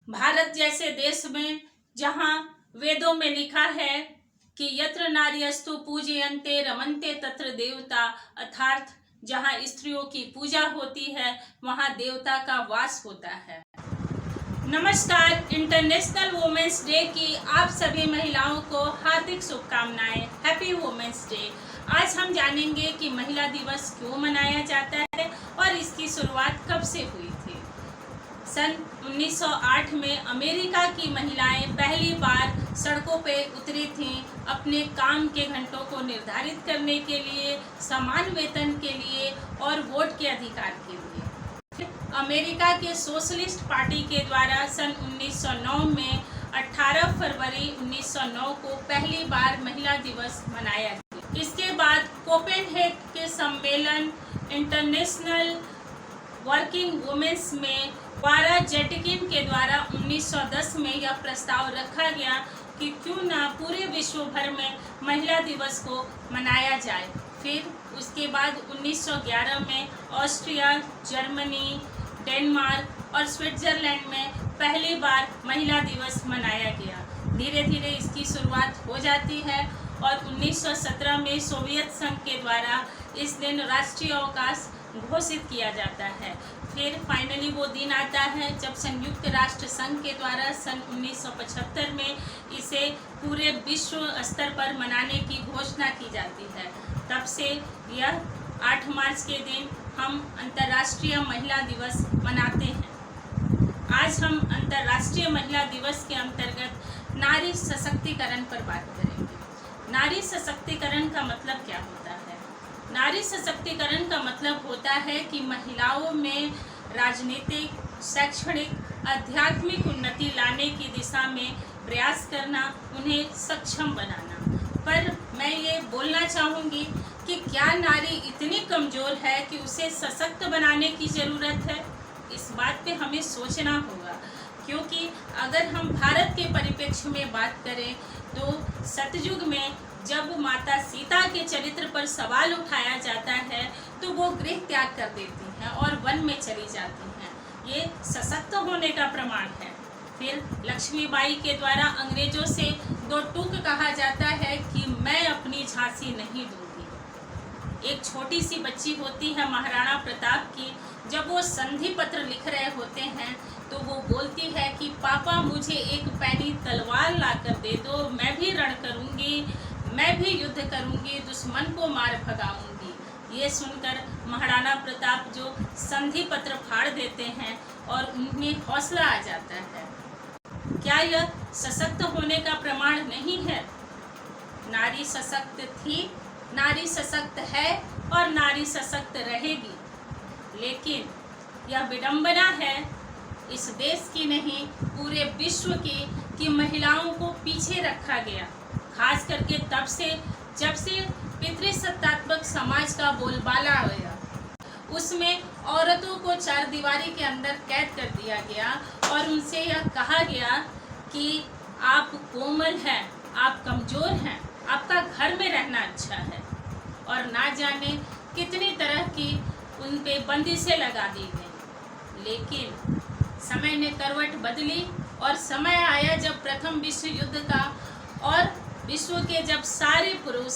भारत जैसे देश में जहाँ वेदों में लिखा है कि यत्र नार्यस्तु पूजयन्ते रमन्ते तत्र देवता, अर्थात जहाँ स्त्रियों की पूजा होती है वहाँ देवता का वास होता है। नमस्कार, इंटरनेशनल वुमेन्स डे की आप सभी महिलाओं को हार्दिक शुभकामनाएं। Happy women's day. आज हम जानेंगे कि महिला दिवस क्यों मनाया जाता है और इसकी शुरुआत कब से हुई थी। सन 1908 में अमेरिका की महिलाएं पहली बार सड़कों पे उतरी थीं अपने काम के घंटों को निर्धारित करने के लिए, समान वेतन के लिए और वोट के अधिकार के लिए। अमेरिका के सोशलिस्ट पार्टी के द्वारा सन 1909 में 18 फरवरी 1909 को पहली बार महिला दिवस मनाया गया। इसके बाद कोपेनहेगन के सम्मेलन इंटरनेशनल वर्किंग वुमेन्स में वारा जेटकिन के द्वारा 1910 में यह प्रस्ताव रखा गया कि क्यों ना पूरे विश्व भर में महिला दिवस को मनाया जाए। फिर उसके बाद 1911 में ऑस्ट्रिया, जर्मनी, डेनमार्क और स्विट्जरलैंड में पहली बार महिला दिवस मनाया गया। धीरे धीरे इसकी शुरुआत हो जाती है और 1917 में सोवियत संघ के द्वारा इस दिन राष्ट्रीय अवकाश घोषित किया जाता है। फिर फाइनली वो दिन आता है जब संयुक्त राष्ट्र संघ के द्वारा सन 1975 में इसे पूरे विश्व स्तर पर मनाने की घोषणा की जाती है। तब से यह 8 मार्च के दिन हम अंतर्राष्ट्रीय महिला दिवस मनाते हैं। आज हम अंतर्राष्ट्रीय महिला दिवस के अंतर्गत नारी सशक्तिकरण पर बात करेंगे। नारी सशक्तिकरण का मतलब क्या होता है? नारी सशक्तिकरण का मतलब होता है कि महिलाओं में राजनीतिक, शैक्षणिक, आध्यात्मिक उन्नति लाने की दिशा में प्रयास करना, उन्हें सक्षम बनाना। पर मैं ये बोलना चाहूँगी कि क्या नारी इतनी कमज़ोर है कि उसे सशक्त बनाने की ज़रूरत है? इस बात पे हमें सोचना होगा, क्योंकि अगर हम भारत के परिप्रेक्ष्य में बात करें तो सतयुग में जब माता सीता के चरित्र पर सवाल उठाया जाता है तो वो गृह त्याग कर देती हैं और वन में चली जाती हैं। ये सशक्त होने का प्रमाण है। फिर लक्ष्मीबाई के द्वारा अंग्रेजों से 2 टूक कहा जाता है कि मैं अपनी झांसी नहीं दूंगी। एक छोटी सी बच्ची होती है महाराणा प्रताप की, जब वो संधि पत्र लिख रहे होते हैं तो वो बोलती है कि पापा मुझे एक पैनी तलवार ला कर दे दो, मैं भी रण करूंगी, मैं भी युद्ध करूंगी, दुश्मन को मार भगाऊंगी। ये सुनकर महाराणा प्रताप जो संधि पत्र फाड़ देते हैं और उनमें हौसला आ जाता है। क्या यह सशक्त होने का प्रमाण नहीं है? नारी सशक्त थी, नारी सशक्त है और नारी सशक्त रहेगी। लेकिन यह विडंबना है इस देश की नहीं, पूरे विश्व की, कि महिलाओं को पीछे रखा गया। खास करके तब से जब से पितृसत्तात्मक समाज का बोलबाला आया, उसमें औरतों को 4 दीवारी के अंदर कैद कर दिया गया और उनसे यह कहा गया कि आप कोमल हैं, आप कमज़ोर हैं, आपका घर में रहना अच्छा है। और ना जाने कितनी तरह की उन पे बंदिशें लगा दी गई। लेकिन समय ने करवट बदली और समय आया जब प्रथम विश्व युद्ध का और विश्व के जब सारे पुरुष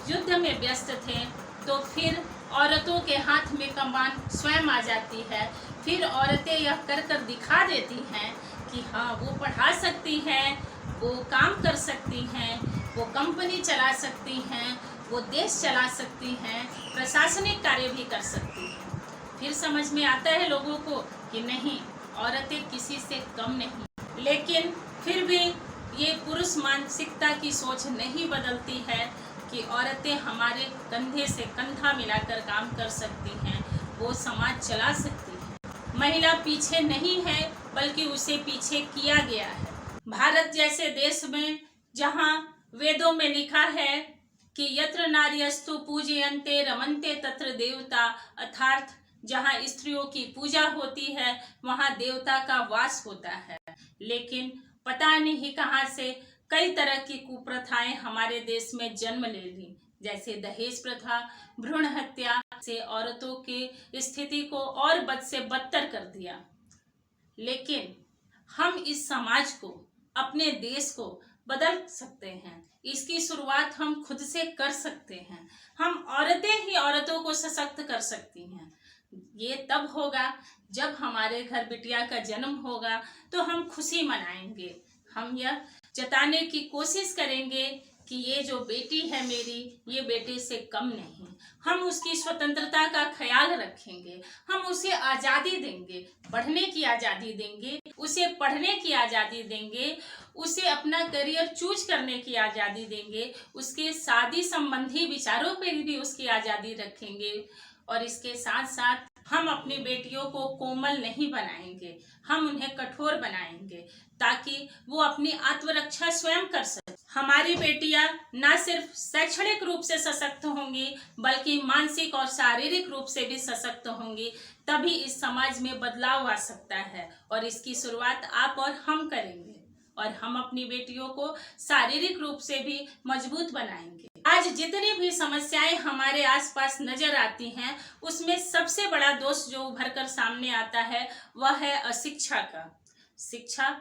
युद्ध में व्यस्त थे तो फिर औरतों के हाथ में कमान स्वयं आ जाती है। फिर औरतें यह कर कर दिखा देती हैं कि हाँ, वो पढ़ा सकती हैं, वो काम कर सकती हैं, वो कंपनी चला सकती हैं, वो देश चला सकती हैं, प्रशासनिक कार्य भी कर सकती हैं। फिर समझ में आता है लोगों को कि नहीं, औरतें किसी से कम नहीं। लेकिन फिर भी ये पुरुष मानसिकता की सोच नहीं बदलती है कि औरतें हमारे कंधे से कंधा मिलाकर काम कर सकती हैं, वो समाज चला सकती हैं। महिला पीछे नहीं है बल्कि उसे पीछे किया गया है। भारत जैसे देश में जहाँ वेदों में लिखा है कि यत्र नार्यस्तु पूजयन्ते रमन्ते तत्र देवता, अर्थात जहाँ स्त्रियों की पूजा होती है वहाँ देवता का वास होता है। लेकिन पता नहीं कहाँ से कई तरह की कुप्रथाएं हमारे देश में जन्म ले ली, जैसे दहेज प्रथा, भ्रूण हत्या से औरतों की स्थिति को और बद से बदतर कर दिया। लेकिन हम इस समाज को, अपने देश को बदल सकते हैं। इसकी शुरुआत हम खुद से कर सकते हैं। हम औरतें ही औरतों को सशक्त कर सकती हैं। ये तब होगा जब हमारे घर बिटिया का जन्म होगा तो हम खुशी मनाएंगे। हम यह जताने की कोशिश करेंगे कि ये जो बेटी है मेरी, ये बेटे से कम नहीं। हम उसकी स्वतंत्रता का ख्याल रखेंगे। हम उसे आज़ादी देंगे, पढ़ने की आज़ादी देंगे, उसे पढ़ने की आज़ादी देंगे, उसे अपना करियर चूज करने की आज़ादी देंगे, उसके शादी संबंधी विचारों पर भी उसकी आज़ादी रखेंगे। और इसके साथ साथ हम अपनी बेटियों को कोमल नहीं बनाएंगे, हम उन्हें कठोर बनाएंगे ताकि वो अपनी आत्मरक्षा स्वयं कर सके। हमारी बेटियां न सिर्फ शैक्षणिक रूप से सशक्त होंगी बल्कि मानसिक और शारीरिक रूप से भी सशक्त होंगी। तभी इस समाज में बदलाव आ सकता है और इसकी शुरुआत आप और हम करेंगे और हम अपनी बेटियों को शारीरिक रूप से भी मजबूत बनाएंगे। आज जितनी भी समस्याएं हमारे आसपास नजर आती हैं, उसमें सबसे बड़ा दोष जो उभर कर सामने आता है वह है अशिक्षा का। शिक्षा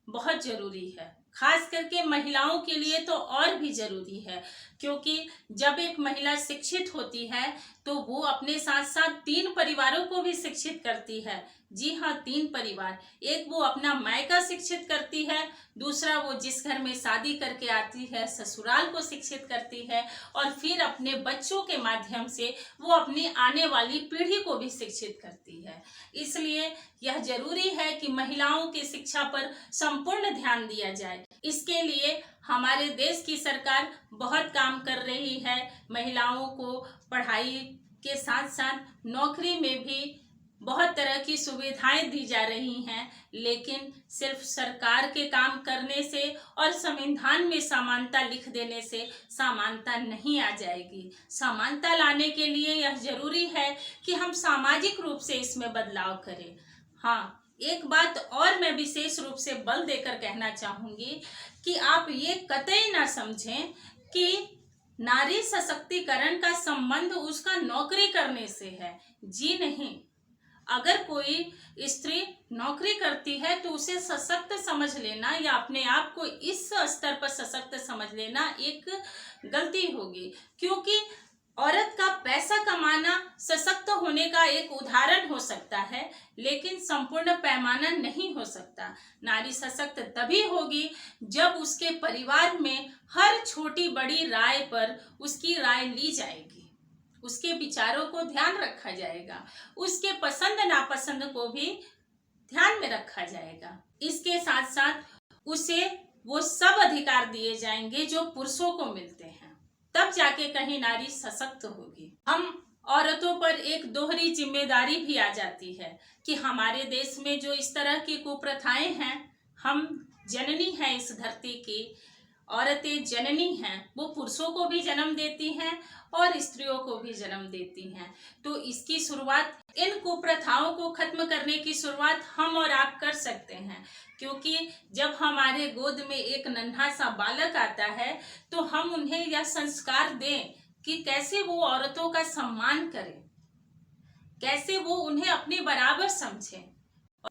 बहुत जरूरी है, खास करके महिलाओं के लिए तो और भी जरूरी है, क्योंकि जब एक महिला शिक्षित होती है तो वो अपने साथ साथ 3 परिवारों को भी शिक्षित करती है। जी हाँ, 3 परिवार। एक वो अपना मायका शिक्षित करती है, दूसरा वो जिस घर में शादी करके आती है ससुराल को शिक्षित करती है, और फिर अपने बच्चों के माध्यम से वो अपनी आने वाली पीढ़ी को भी शिक्षित करती है। इसलिए यह जरूरी है कि महिलाओं की शिक्षा पर संपूर्ण ध्यान दिया जाए। इसके लिए हमारे देश की सरकार बहुत काम कर रही है। महिलाओं को पढ़ाई के साथ साथ नौकरी में भी बहुत तरह की सुविधाएं दी जा रही हैं, लेकिन सिर्फ सरकार के काम करने से और संविधान में समानता लिख देने से समानता नहीं आ जाएगी। समानता लाने के लिए यह जरूरी है कि हम सामाजिक रूप से इसमें बदलाव करें। हाँ, एक बात और मैं विशेष रूप से बल देकर कहना चाहूंगी कि आप ये कतई ना समझें कि नारी सशक्तिकरण का संबंध उसका नौकरी करने से है। जी नहीं, अगर कोई स्त्री नौकरी करती है तो उसे सशक्त समझ लेना या अपने आप को इस स्तर पर सशक्त समझ लेना एक गलती होगी, क्योंकि औरत का पैसा कमाना सशक्त होने का एक उदाहरण हो सकता है, लेकिन संपूर्ण पैमाना नहीं हो सकता। नारी सशक्त तभी होगी जब उसके परिवार में हर छोटी बड़ी राय पर उसकी राय ली जाएगी, उसके विचारों को ध्यान रखा जाएगा, उसके पसंद नापसंद को भी ध्यान में रखा जाएगा। इसके साथ साथ उसे वो सब अधिकार दिए जाएंगे जो पुरुषों को मिलते हैं, तब जाके कहीं नारी सशक्त होगी। हम औरतों पर एक दोहरी जिम्मेदारी भी आ जाती है कि हमारे देश में जो इस तरह की कुप्रथाएं हैं, हम जननी हैं इस धरती की, औरतें जननी हैं, वो पुरुषों को भी जन्म देती हैं और स्त्रियों को भी जन्म देती हैं। तो इसकी शुरुआत, इन कुप्रथाओं को खत्म करने की शुरुआत हम और आप कर सकते हैं, क्योंकि जब हमारे गोद में एक नन्हा सा बालक आता है तो हम उन्हें यह संस्कार दें कि कैसे वो औरतों का सम्मान करें, कैसे वो उन्हें अपने बराबर समझें।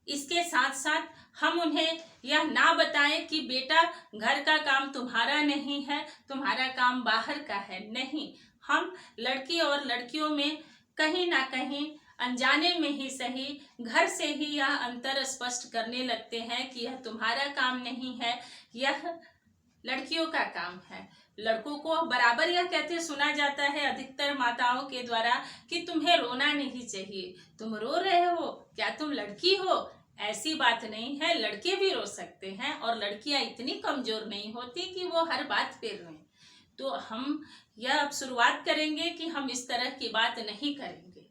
इसके साथ साथ हम उन्हें यह ना बताएं कि बेटा घर का काम तुम्हारा नहीं है, तुम्हारा काम बाहर का है। नहीं, हम लड़की और लड़कियों में कहीं ना कहीं अनजाने में ही सही घर से ही यह अंतर स्पष्ट करने लगते हैं कि यह तुम्हारा काम नहीं है, यह लड़कियों का काम है। लड़कों को बराबर यह कहते सुना जाता है अधिकतर माताओं के द्वारा कि तुम्हें रोना नहीं चाहिए, तुम रो रहे हो, क्या तुम लड़की हो? ऐसी बात नहीं है, लड़के भी रो सकते हैं और लड़कियां इतनी कमजोर नहीं होती कि वो हर बात पे रोएं। तो हम यह अब शुरुआत करेंगे कि हम इस तरह की बात नहीं करेंगे।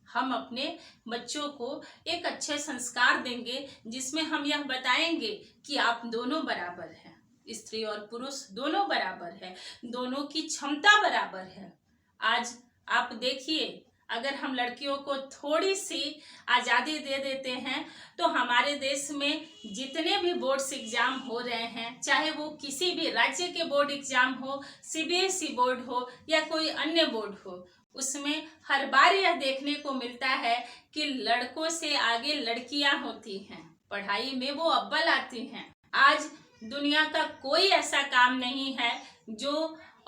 हम अपने बच्चों को एक अच्छे संस्कार देंगे जिसमें हम यह बताएंगे कि आप दोनों बराबर हैं, स्त्री और पुरुष दोनों बराबर है, दोनों की क्षमता बराबर है। आज आप देखिए, अगर हम लड़कियों को थोड़ी सी आज़ादी दे देते हैं तो हमारे देश में जितने भी बोर्ड्स एग्जाम हो रहे हैं, चाहे वो किसी भी राज्य के बोर्ड एग्जाम हो, सीबीएसई बोर्ड हो या कोई अन्य बोर्ड हो, उसमें हर बार यह देखने को मिलता है कि लड़कों से आगे लड़कियां होती हैं। पढ़ाई में वो अव्वल आती हैं। आज दुनिया का कोई ऐसा काम नहीं है जो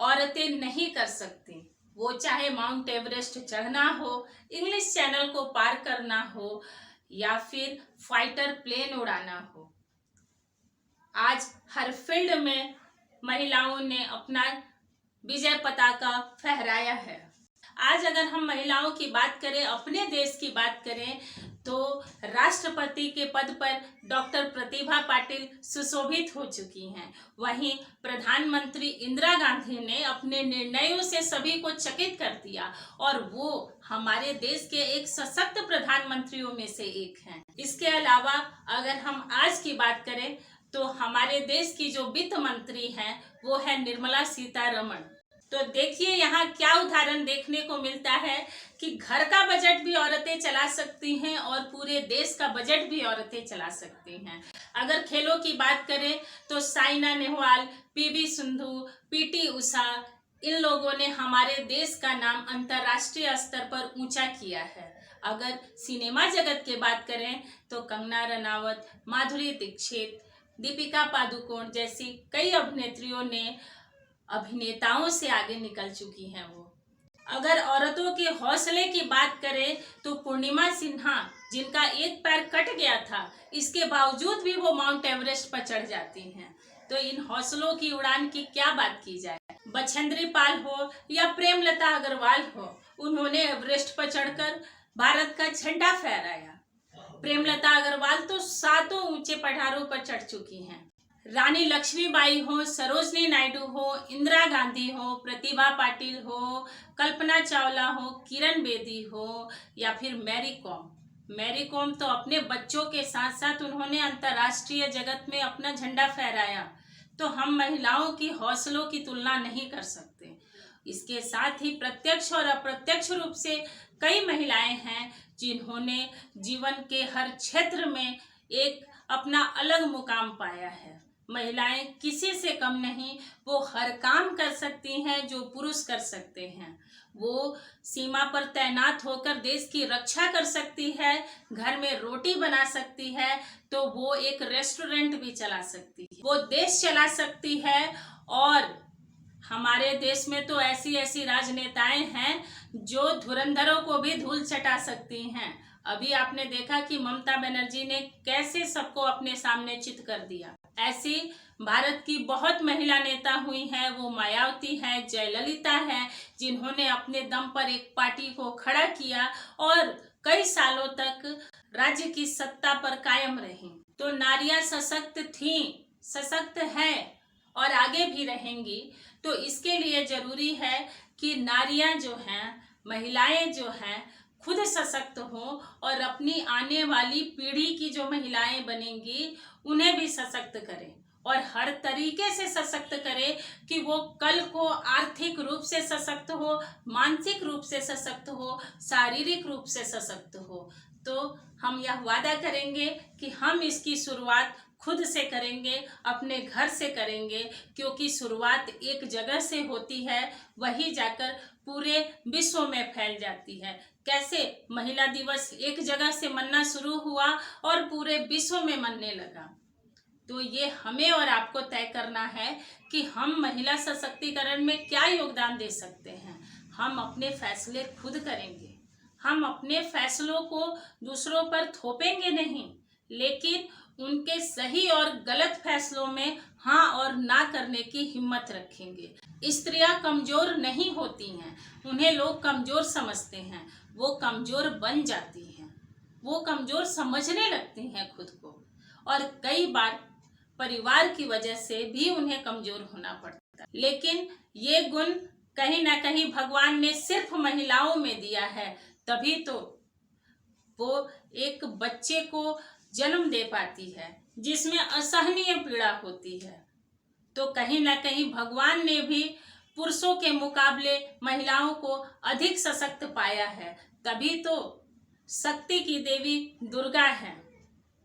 औरतें नहीं कर सकती, वो चाहे माउंट एवरेस्ट चढ़ना हो, इंग्लिश चैनल को पार करना हो या फिर फाइटर प्लेन उड़ाना हो। आज हर फील्ड में महिलाओं ने अपना विजय पताका फहराया है। आज अगर हम महिलाओं की बात करें, अपने देश की बात करें, तो राष्ट्रपति के पद पर डॉक्टर प्रतिभा पाटिल सुशोभित हो चुकी हैं। वहीं प्रधानमंत्री इंदिरा गांधी ने अपने निर्णयों से सभी को चकित कर दिया और वो हमारे देश के एक सशक्त प्रधानमंत्रियों में से एक हैं। इसके अलावा अगर हम आज की बात करें तो हमारे देश की जो वित्त मंत्री हैं वो है निर्मला सीतारमण। तो देखिए यहाँ क्या उदाहरण देखने को मिलता है कि घर का बजट भी औरतें चला सकती हैं और पूरे देश का बजट भी औरतें चला सकती हैं। अगर खेलों की बात करें तो साइना नेहवाल, पीवी सिंधु, पीटी उषा, इन लोगों ने हमारे देश का नाम अंतर्राष्ट्रीय स्तर पर ऊंचा किया है। अगर सिनेमा जगत की बात करें तो कंगना रनावत, माधुरी दीक्षित, दीपिका पादुकोण जैसी कई अभिनेत्रियों ने अभिनेताओं से आगे निकल चुकी हैं। वो अगर औरतों के हौसले की बात करें तो पूर्णिमा सिन्हा, जिनका एक पैर कट गया था, इसके बावजूद भी वो माउंट एवरेस्ट पर चढ़ जाती हैं। तो इन हौसलों की उड़ान की क्या बात की जाए। बछेंद्री पाल हो या प्रेमलता अग्रवाल हो, उन्होंने एवरेस्ट पर चढ़कर भारत का झंडा फहराया। प्रेमलता अग्रवाल तो 7 ऊंचे पठारों पर चढ़ चुकी हैं। रानी लक्ष्मीबाई हो, सरोजनी नायडू हो, इंदिरा गांधी हो, प्रतिभा पाटिल हो, कल्पना चावला हो, किरण बेदी हो या फिर मैरी कॉम। मैरी कॉम तो अपने बच्चों के साथ साथ उन्होंने अंतर्राष्ट्रीय जगत में अपना झंडा फहराया। तो हम महिलाओं की हौसलों की तुलना नहीं कर सकते। इसके साथ ही प्रत्यक्ष और अप्रत्यक्ष रूप से कई महिलाएं हैं जिन्होंने जीवन के हर क्षेत्र में एक अपना अलग मुकाम पाया है। महिलाएं किसी से कम नहीं, वो हर काम कर सकती हैं जो पुरुष कर सकते हैं। वो सीमा पर तैनात होकर देश की रक्षा कर सकती है, घर में रोटी बना सकती है, तो वो एक रेस्टोरेंट भी चला सकती है, वो देश चला सकती है। और हमारे देश में तो ऐसी ऐसी राजनेताएं हैं जो धुरंधरों को भी धूल चटा सकती हैं। अभी आपने देखा कि ममता बनर्जी ने कैसे सबको अपने सामने चित कर दिया। ऐसी भारत की बहुत महिला नेता हुई हैं, वो मायावती है, जयललिता है, जिन्होंने अपने दम पर एक पार्टी को खड़ा किया और कई सालों तक राज्य की सत्ता पर कायम रही। तो नारियां सशक्त थीं, सशक्त हैं और आगे भी रहेंगी। तो इसके लिए जरूरी है कि नारियां जो हैं, महिलाएं जो हैं, खुद सशक्त हो और अपनी आने वाली पीढ़ी की जो महिलाएं बनेंगी उन्हें भी सशक्त करें और हर तरीके से सशक्त करें कि वो कल को आर्थिक रूप से सशक्त हो, मानसिक रूप से सशक्त हो, शारीरिक रूप से सशक्त हो। तो हम यह वादा करेंगे कि हम इसकी शुरुआत खुद से करेंगे, अपने घर से करेंगे, क्योंकि शुरुआत एक जगह से होती है, वही जाकर पूरे विश्व में फैल जाती है। कैसे महिला दिवस एक जगह से मनना शुरू हुआ और पूरे विश्व में मनने लगा। तो ये हमें और आपको तय करना है कि हम महिला सशक्तिकरण में क्या योगदान दे सकते हैं। हम अपने फैसले खुद करेंगे, हम अपने फैसलों को दूसरों पर थोपेंगे नहीं, लेकिन उनके सही और गलत फैसलों में हाँ और ना करने की हिम्मत रखेंगे। स्त्रियां कमजोर नहीं होती हैं, उन्हें लोग कमजोर समझते हैं, वो कमजोर बन जाती हैं, वो कमजोर समझने लगती हैं खुद को, और कई बार परिवार की वजह से भी उन्हें कमजोर होना पड़ता है। लेकिन ये गुण कहीं ना कहीं भगवान ने सिर्फ महिलाओं में दिया है, तभी तो वो एक बच्चे को जन्म दे पाती है जिसमें असहनीय पीड़ा होती है। तो कहीं ना कहीं भगवान ने भी पुरुषों के मुकाबले महिलाओं को अधिक सशक्त पाया है। तभी तो शक्ति की देवी दुर्गा है,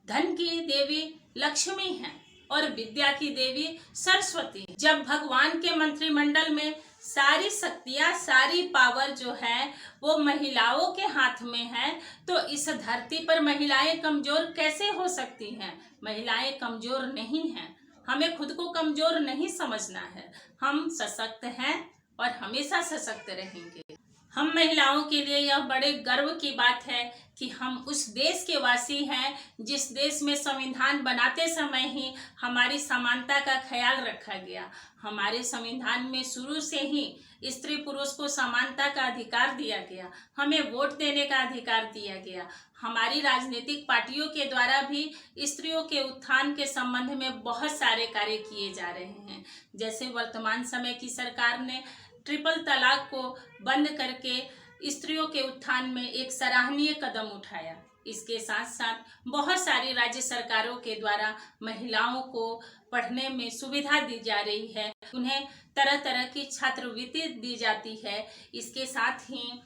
धन की देवी लक्ष्मी है और विद्या की देवी सरस्वती। जब भगवान के मंत्रिमंडल में सारी शक्तियाँ, सारी पावर जो है वो महिलाओं के हाथ में है, तो इस धरती पर महिलाएं कमजोर कैसे हो सकती हैं? महिलाएं कमजोर नहीं हैं। हमें खुद को कमजोर नहीं समझना है। हम सशक्त हैं और हमेशा सशक्त रहेंगे। हम महिलाओं के लिए यह बड़े गर्व की बात है कि हम उस देश के वासी हैं जिस देश में संविधान बनाते समय ही हमारी समानता का ख्याल रखा गया। हमारे संविधान में शुरू से ही स्त्री पुरुष को समानता का अधिकार दिया गया, हमें वोट देने का अधिकार दिया गया। हमारी राजनीतिक पार्टियों के द्वारा भी स्त्रियों के उत्थान के संबंध में बहुत सारे कार्य किए जा रहे हैं। जैसे वर्तमान समय की सरकार ने ट्रिपल तलाक को बंद करके स्त्रियों के उत्थान में एक सराहनीय कदम उठाया। इसके साथ साथ बहुत सारी राज्य सरकारों के द्वारा महिलाओं को पढ़ने में सुविधा दी जा रही है, उन्हें तरह तरह की छात्रवृत्ति दी जाती है। इसके साथ ही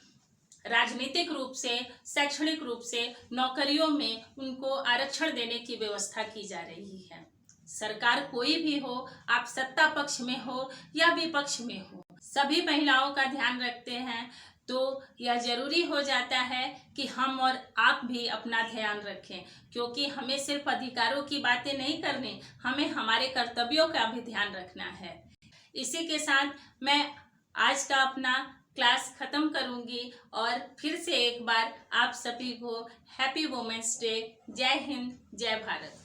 राजनीतिक रूप से, शैक्षणिक रूप से नौकरियों में उनको आरक्षण देने की व्यवस्था की जा रही है। सरकार कोई भी हो, आप सत्ता पक्ष में हो या विपक्ष में हो, सभी महिलाओं का ध्यान रखते हैं। तो यह जरूरी हो जाता है कि हम और आप भी अपना ध्यान रखें, क्योंकि हमें सिर्फ अधिकारों की बातें नहीं करनी, हमें हमारे कर्तव्यों का भी ध्यान रखना है। इसी के साथ मैं आज का अपना क्लास खत्म करूंगी और फिर से एक बार आप सभी को हैप्पी वुमेन्स डे। जय हिंद, जय भारत।